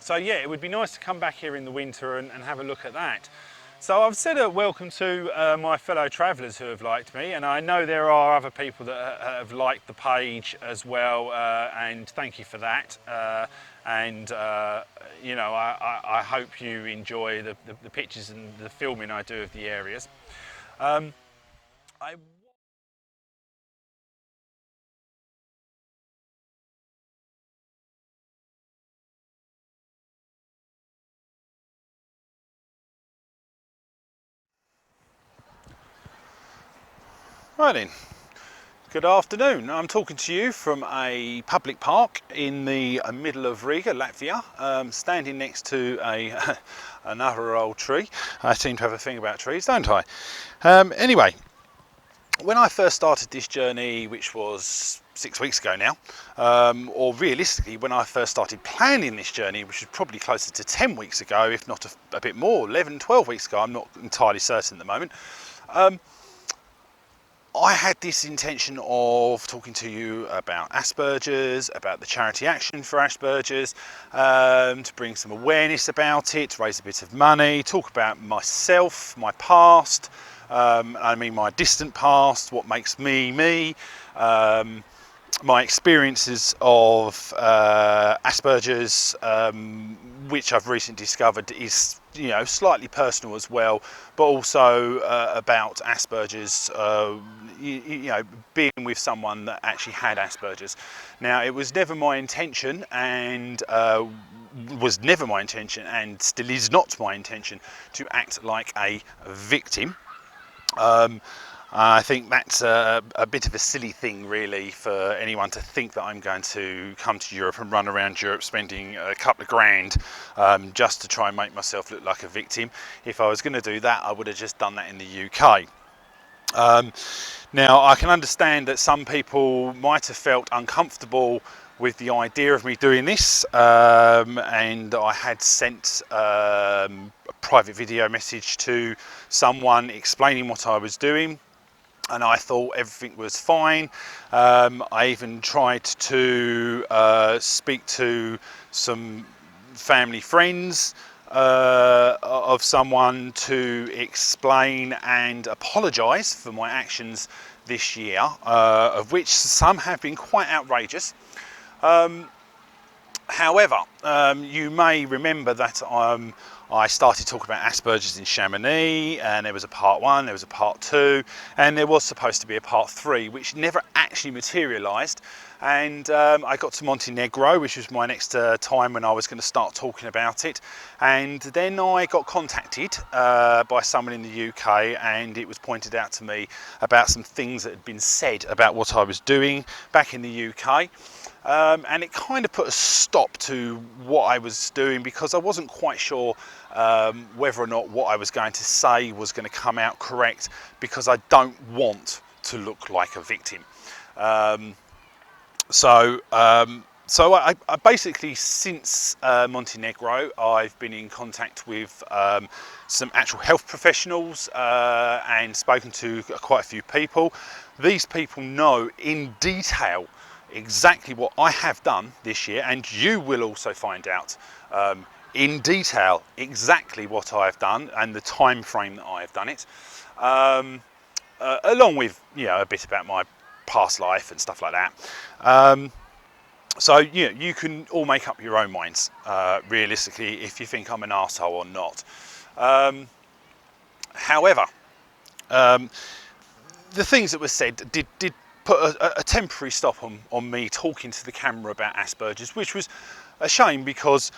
So yeah, it would be nice to come back here in the winter and have a look at that. So I've said a welcome to my fellow travellers who have liked me, and I know there are other people that have liked the page as well, and thank you for that. You know, I hope you enjoy the pictures and the filming I do of the areas. Um, I Right then, good afternoon. I'm talking to you from a public park in the middle of Riga, Latvia, standing next to another old tree. I seem to have a thing about trees, don't I? Anyway, when I first started this journey, which was 6 weeks ago now, or realistically when I first started planning this journey, which was probably closer to 10 weeks ago, if not a bit more, 11, 12 weeks ago, I'm not entirely certain at the moment, I had this intention of talking to you about Asperger's, about the charity action for Asperger's, to bring some awareness about it, raise a bit of money, talk about myself, my past, I mean my distant past, what makes me me, my experiences of Asperger's, which I've recently discovered is, you know, slightly personal as well, but also about Asperger's, you know, being with someone that actually had Asperger's. Now, it was never my intention, and was never my intention, and still is not my intention, to act like a victim. I think that's a bit of a silly thing, really, for anyone to think that I'm going to come to Europe and run around Europe spending a couple of grand just to try and make myself look like a victim. If I was going to do that, I would have just done that in the UK. Now, I can understand that some people might have felt uncomfortable with the idea of me doing this, and I had sent a private video message to someone explaining what I was doing, and I thought everything was fine. I even tried to speak to some family friends of someone to explain and apologise for my actions this year, of which some have been quite outrageous. However, you may remember that I started talking about Asperger's in Chamonix, and there was a part 1, there was a part 2, and there was supposed to be a part 3, which never actually materialised. And I got to Montenegro, which was my next time when I was going to start talking about it. And then I got contacted by someone in the UK, and it was pointed out to me about some things that had been said about what I was doing back in the UK. And it kind of put a stop to what I was doing, because I wasn't quite sure whether or not what I was going to say was going to come out correct, because I don't want to look like a victim. So I basically, since Montenegro, I've been in contact with some actual health professionals and spoken to quite a few people. These people know in detail exactly what I have done this year, and you will also find out in detail exactly what I have done and the time frame that I have done it, along with, you know, a bit about my past life and stuff like that. So you know, you can all make up your own minds, realistically, if you think I'm an arsehole or not. However, the things that were said did put a temporary stop on me talking to the camera about Asperger's, which was a shame, because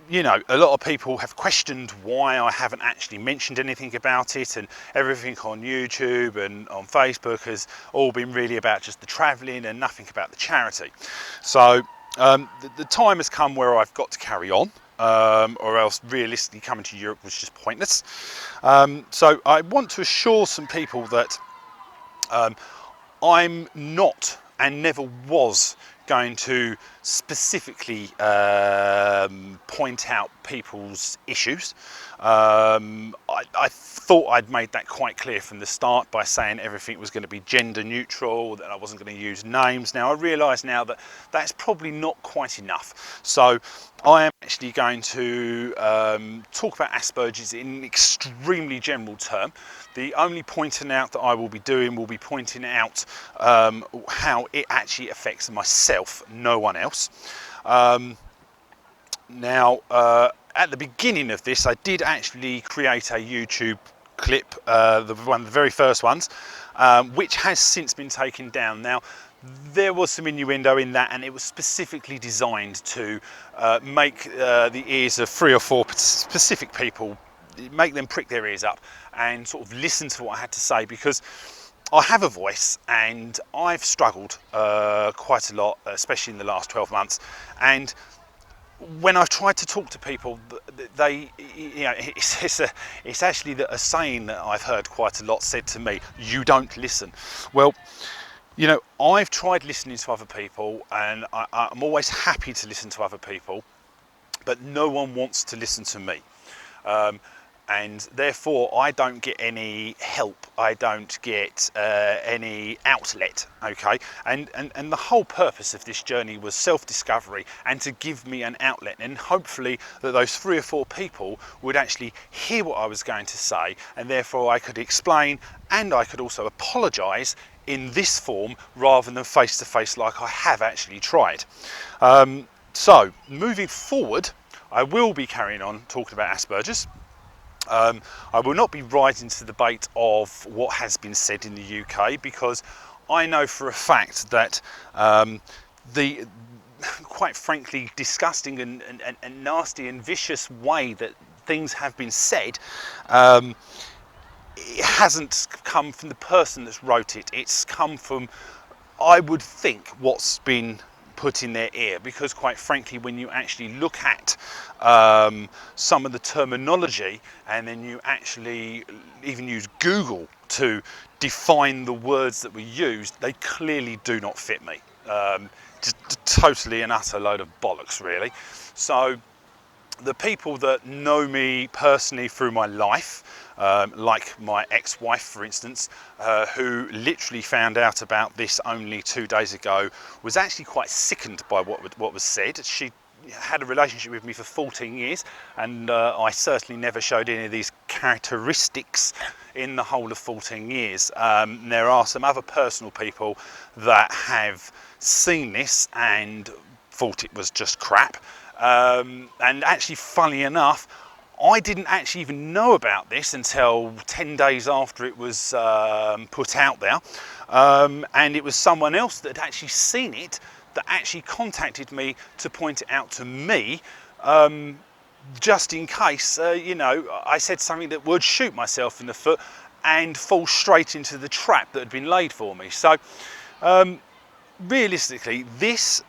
you know, a lot of people have questioned why I haven't actually mentioned anything about it, and everything on YouTube and on Facebook has all been really about just the travelling and nothing about the charity. So the time has come where I've got to carry on, or else realistically coming to Europe was just pointless. So I want to assure some people that I'm not, and never was, going to specifically point out people's issues. I thought I'd made that quite clear from the start by saying everything was going to be gender neutral, that I wasn't going to use names. Now I realise now that that's probably not quite enough. So I am actually going to talk about Asperger's in an extremely general term. The only pointing out that I will be doing will be pointing out how it actually affects myself, no one else. Now, at the beginning of this, I did actually create a YouTube clip, one of the very first ones, which has since been taken down. Now, there was some innuendo in that, and it was specifically designed to make the ears of 3 or 4 specific people, make them prick their ears up and sort of listen to what I had to say, because I have a voice and I've struggled quite a lot, especially in the last 12 months. And when I've tried to talk to people, they, you know, it's actually a saying that I've heard quite a lot said to me: you don't listen. Well, you know, I've tried listening to other people, and I'm always happy to listen to other people, but no one wants to listen to me. And therefore I don't get any help, I don't get any outlet, okay? And the whole purpose of this journey was self-discovery, and to give me an outlet, and hopefully that those 3 or 4 people would actually hear what I was going to say, and therefore I could explain, and I could also apologise in this form rather than face to face like I have actually tried. So moving forward, I will be carrying on talking about Asperger's. I will not be rising to the bait of what has been said in the UK, because I know for a fact that the quite frankly disgusting and nasty and vicious way that things have been said, it hasn't come from the person that's wrote it. It's come from, I would think, what's been put in their ear, because quite frankly, when you actually look at some of the terminology, and then you actually even use Google to define the words that were used, they clearly do not fit me. Just totally and utter load of bollocks, really. So the people that know me personally through my life, like my ex-wife, for instance, who literally found out about this only 2 days ago, was actually quite sickened by what was said. She had a relationship with me for 14 years, and I certainly never showed any of these characteristics in the whole of 14 years. There are some other personal people that have seen this and thought it was just crap. And actually, funnily enough, I didn't actually even know about this until 10 days after it was put out there. And it was someone else that had actually seen it that actually contacted me to point it out to me, just in case, you know, I said something that would shoot myself in the foot and fall straight into the trap that had been laid for me. So realistically, this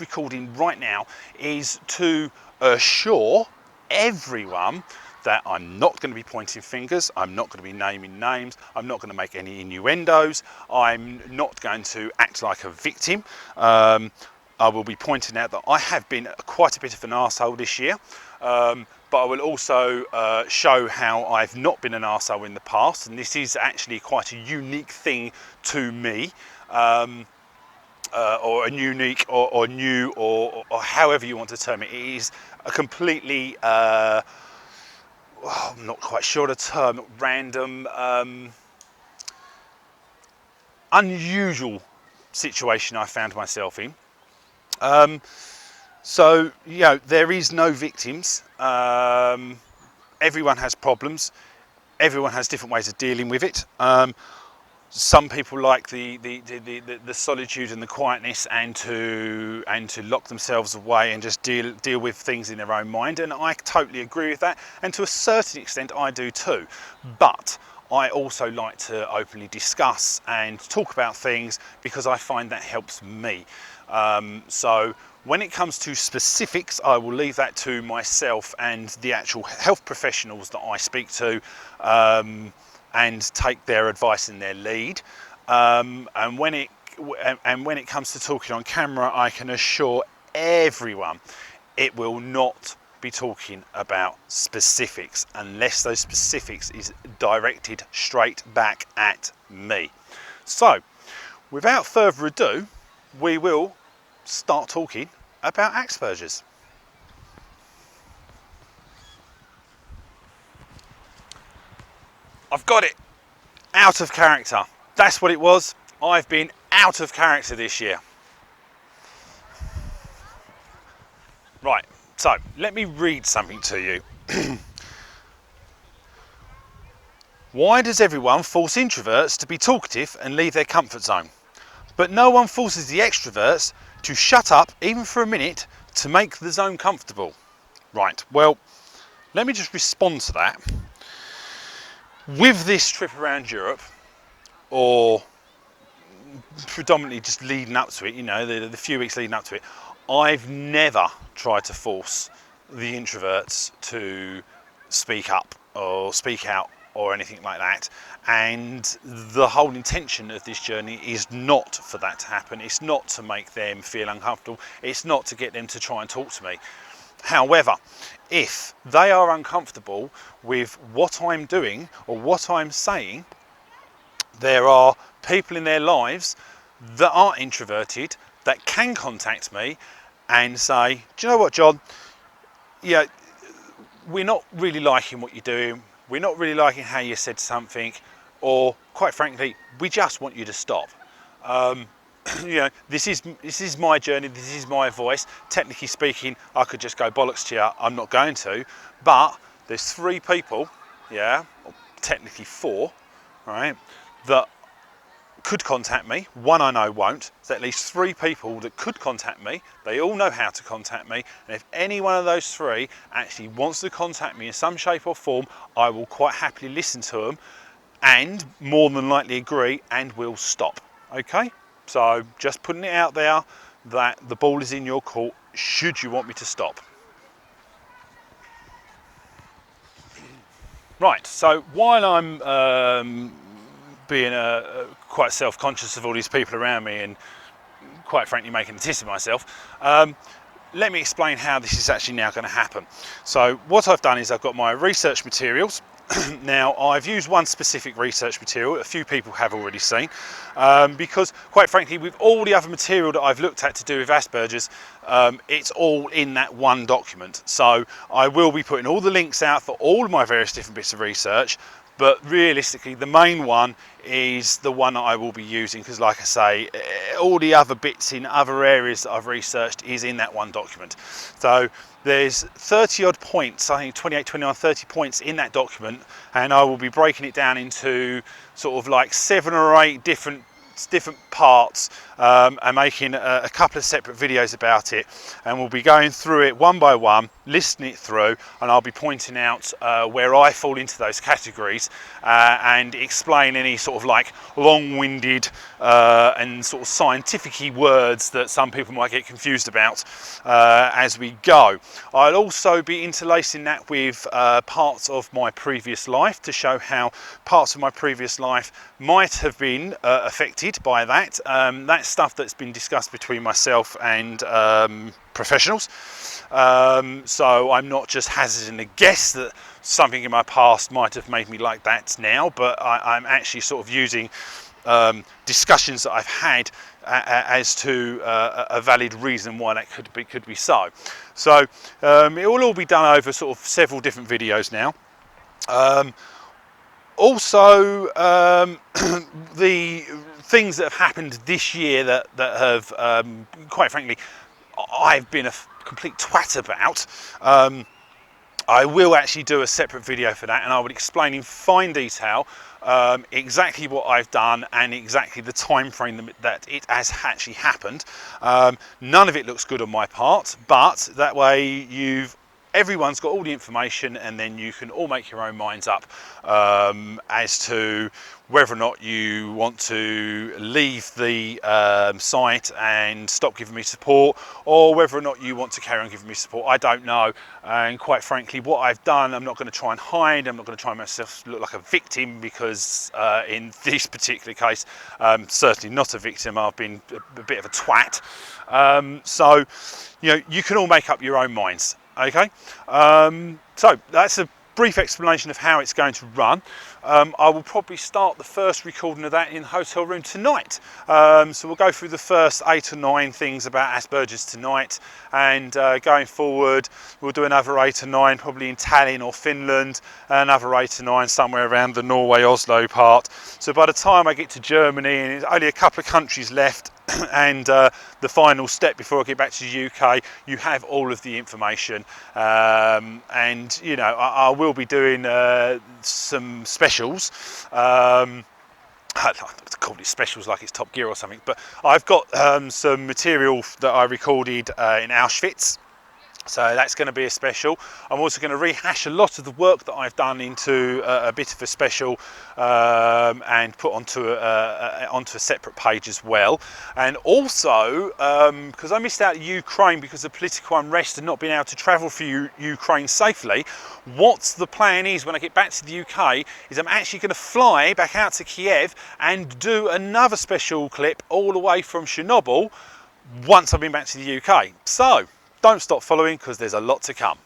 recording right now is to assure everyone that I'm not going to be pointing fingers, I'm not going to be naming names, I'm not going to make any innuendos, I'm not going to act like a victim. I will be pointing out that I have been quite a bit of an arsehole this year, but I will also show how I've not been an arsehole in the past, and this is actually quite a unique thing to me. Or a unique or new or however you want to term it. It is a completely, I'm not quite sure the term, random, unusual situation I found myself in. So, you know, there is no victims. Everyone has problems. Everyone has different ways of dealing with it. Some people like the solitude and the quietness, and to lock themselves away and just deal with things in their own mind, and I totally agree with that, and to a certain extent I do too. But I also like to openly discuss and talk about things, because I find that helps me. So when it comes to specifics, I will leave that to myself and the actual health professionals that I speak to, and take their advice in their lead. And when it and when it comes to talking on camera, I can assure everyone it will not be talking about specifics unless those specifics is directed straight back at me. So without further ado, we will start talking about Asperger's. I've got it. Out of character. That's what it was. I've been out of character this year. Right, so let me read something to you. Why does everyone force introverts to be talkative and leave their comfort zone? But no one forces the extroverts to shut up even for a minute to make the zone comfortable. Right, well, let me just respond to that. With this trip around Europe, or predominantly just leading up to it, you know, the few weeks leading up to it, I've never tried to force the introverts to speak up or speak out or anything like that. And the whole intention of this journey is not for that to happen. It's not to make them feel uncomfortable. It's not to get them to try and talk to me. However, if they are uncomfortable with what I'm doing or what I'm saying, there are people in their lives that are introverted that can contact me and say, do you know what, John? Yeah, we're not really liking what you're doing. We're not really liking how you said something, or quite frankly, we just want you to stop. You know, this is my journey. This is my voice. Technically speaking, I could just go bollocks to you. I'm not going to, but there's 3 people, yeah, or technically 4, right, that could contact me. 1 I know won't. So at least 3 people that could contact me. They all know how to contact me, and if any one of those 3 actually wants to contact me in some shape or form, I will quite happily listen to them and more than likely agree and will stop. Okay, so just putting it out there that the ball is in your court should you want me to stop. Right, so while I'm being quite self-conscious of all these people around me and quite frankly making a tit of myself, let me explain how this is actually now going to happen. So what I've done is I've got my research materials. Now I've used one specific research material, a few people have already seen, because quite frankly with all the other material that I've looked at to do with Asperger's, it's all in that one document. So I will be putting all the links out for all of my various different bits of research, but realistically the main one is the one that I will be using, because like I say, all the other bits in other areas that I've researched is in that one document. So there's 30 odd points, I think 28, 29, 30 points in that document, and I will be breaking it down into sort of like 7 or 8 different parts, and making a couple of separate videos about it, and we'll be going through it one by one, listening it through, and I'll be pointing out where I fall into those categories, and explain any sort of like long-winded and sort of scientific-y words that some people might get confused about as we go. I'll also be interlacing that with parts of my previous life to show how parts of my previous life might have been affected by that. That's stuff that's been discussed between myself and professionals. So I'm not just hazarding a guess that something in my past might have made me like that now, but I'm actually sort of using discussions that I've had as to a valid reason why that could be so. So it will all be done over sort of several different videos now. Also, the things that have happened this year that have, quite frankly, I've been a complete twat about. I will actually do a separate video for that, and I will explain in fine detail exactly what I've done and exactly the time frame that it has actually happened. None of it looks good on my part, but that way everyone's got all the information, and then you can all make your own minds up as to whether or not you want to leave the site and stop giving me support, or whether or not you want to carry on giving me support. I don't know, and quite frankly, what I've done, I'm not going to try and hide. I'm not going to try and myself look like a victim, because in this particular case, certainly not a victim. I've been a bit of a twat. So, you know, you can all make up your own minds. Okay, so that's a brief explanation of how it's going to run. I will probably start the first recording of that in the hotel room tonight. So we'll go through the first 8 or 9 things about Asperger's tonight, and going forward we'll do another 8 or 9 probably in Tallinn or Finland, another 8 or 9 somewhere around the Norway Oslo part. So by the time I get to Germany, and there's only a couple of countries left, and the final step before I get back to the UK, you have all of the information. And you know, I will be doing some specials. I don't know to call it specials like it's Top Gear or something, but I've got some material that I recorded in Auschwitz. So that's going to be a special. I'm also going to rehash a lot of the work that I've done into a bit of a special, and put onto a separate page as well. And also, because I missed out Ukraine because of political unrest and not being able to travel through Ukraine safely, what the plan is when I get back to the UK is I'm actually going to fly back out to Kiev and do another special clip all the way from Chernobyl once I've been back to the UK. So don't stop following, because there's a lot to come.